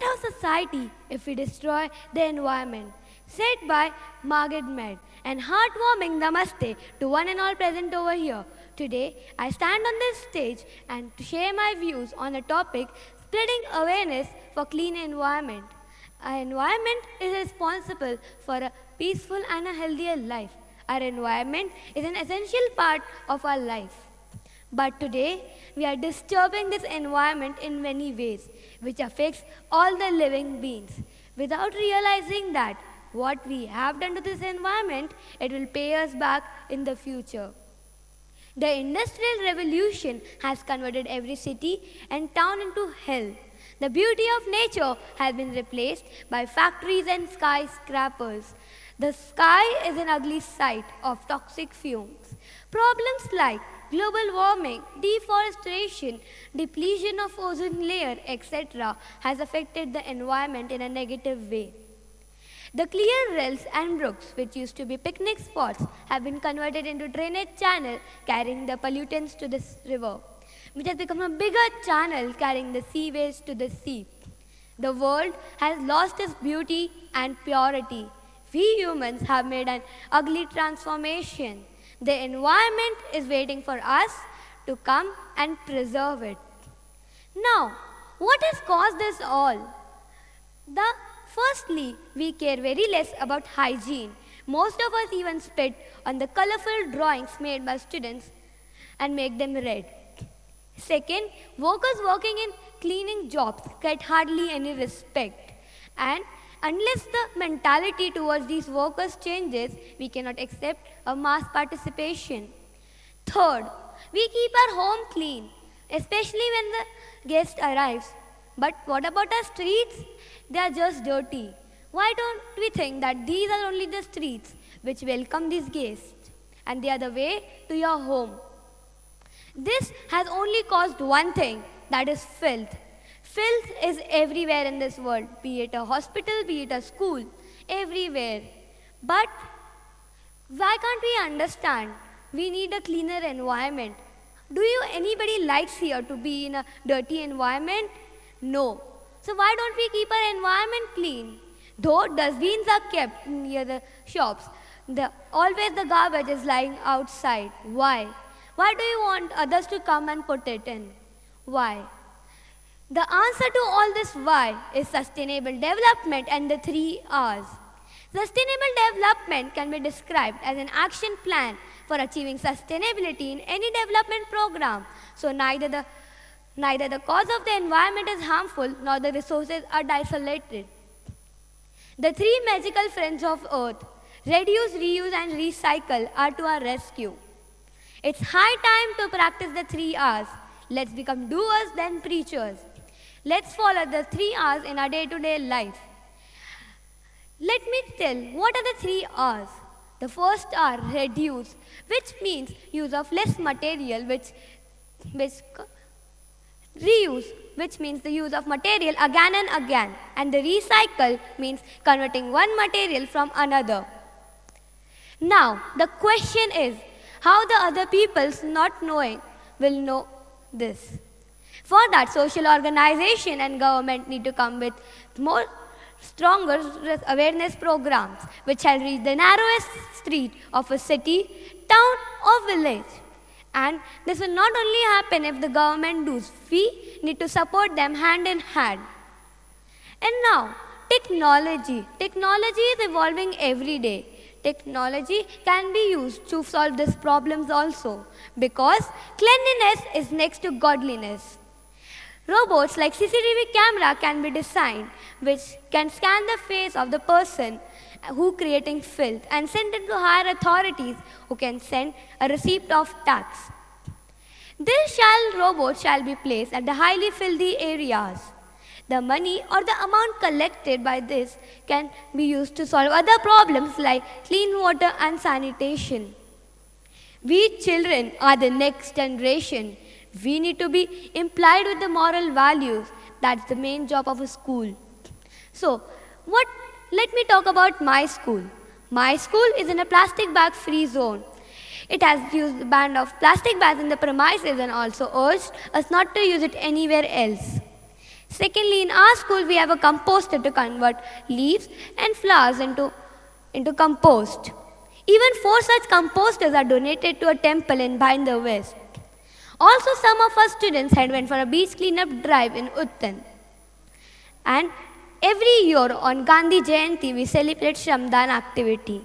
won't have society if we destroy the environment. Said by Margaret Mead. And heartwarming namaste to one and all present over here. Today, I stand on this stage and to share my views on a topic spreading awareness for clean environment. Our environment is responsible for a peaceful and a healthier life. Our environment is an essential part of our life. But today, we are disturbing this environment in many ways, which affects all the living beings. Without realizing that what we have done to this environment, it will pay us back in the future. The Industrial Revolution has converted every city and town into hell. The beauty of nature has been replaced by factories and skyscrapers. The sky is an ugly sight of toxic fumes. Problems like global warming, deforestation, depletion of ozone layer, etc. has affected the environment in a negative way. The clear rills and brooks, which used to be picnic spots, have been converted into drainage channel carrying the pollutants to this river, which has become a bigger channel carrying the sewage to the sea. The world has lost its beauty and purity. We humans have made an ugly transformation. The environment is waiting for us to come and preserve it. Now, what has caused this all? Firstly, we care very less about hygiene. Most of us even spit on the colorful drawings made by students and make them red. Second, workers working in cleaning jobs get hardly any respect. And unless the mentality towards these workers changes, we cannot accept a mass participation. Third, we keep our home clean, especially when the guest arrives. But what about our streets? They are just dirty. Why don't we think that these are only the streets which welcome these guests and they are the way to your home? This has only caused one thing, that is filth. Filth is everywhere in this world, be it a hospital, be it a school, everywhere. But why can't we understand? We need a cleaner environment. Anybody likes here to be in a dirty environment? No. So why don't we keep our environment clean? Though dustbins are kept near the shops, always the garbage is lying outside. Why? Why do you want others to come and put it in? Why? The answer to all this why is sustainable development and the 3 R's. Sustainable development can be described as an action plan for achieving sustainability in any development program. So neither the cause of the environment is harmful nor the resources are desolated. The 3 magical friends of earth, reduce, reuse and recycle, are to our rescue. It's high time to practice the 3 R's. Let's become doers than preachers. Let's follow the 3 R's in our day-to-day life. Let me tell what are the 3 R's. The first R, reduce, which means use of less material, reuse, which means the use of material again and again, and the recycle means converting one material from another. Now, the question is, how the other peoples not knowing will know this? For that, social organization and government need to come with more stronger awareness programs which shall reach the narrowest street of a city, town or village. And this will not only happen if the government does. We need to support them hand in hand. And now, technology. Technology is evolving every day. Technology can be used to solve these problems also, because cleanliness is next to godliness. Robots like CCTV camera can be designed which can scan the face of the person who creating filth and send it to higher authorities who can send a receipt of tax. Robots shall be placed at the highly filthy areas. The money or the amount collected by this can be used to solve other problems like clean water and sanitation. We children are the next generation. We need to be implied with the moral values. That's the main job of a school. So, let me talk about my school. My school is in a plastic bag free zone. It has used the ban of plastic bags in the premises and also urged us not to use it anywhere else. Secondly, in our school, we have a composter to convert leaves and flowers into compost. Even 4 such composters are donated to a temple in Bhinder West. Also, some of our students had went for a beach cleanup drive in Uttan. And every year on Gandhi Jayanti, we celebrate Shramdan activity.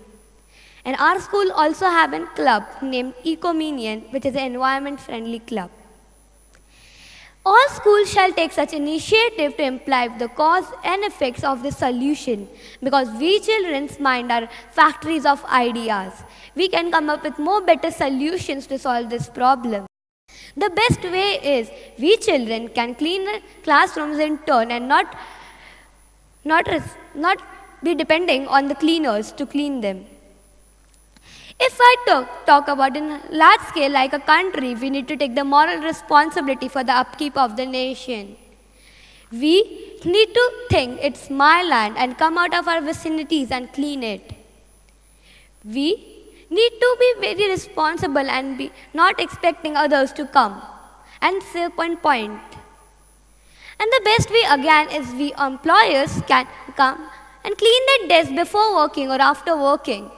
And our school also have a club named Ecominion, which is an environment-friendly club. All schools shall take such initiative to imply the cause and effects of the solution, because we children's mind are factories of ideas. We can come up with more better solutions to solve this problem. The best way is we children can clean the classrooms in turn and not be depending on the cleaners to clean them. If I talk about in large scale like a country, we need to take the moral responsibility for the upkeep of the nation. We need to think it's my land and come out of our vicinities and clean it. We need to be very responsible and be not expecting others to come and say point. And the best way again is we employers can come and clean their desk before working or after working.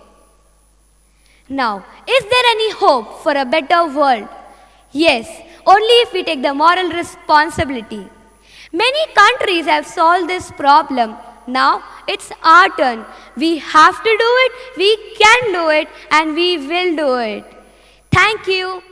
Now, is there any hope for a better world? Yes, only if we take the moral responsibility. Many countries have solved this problem. Now, it's our turn. We have to do it, we can do it, and we will do it. Thank you.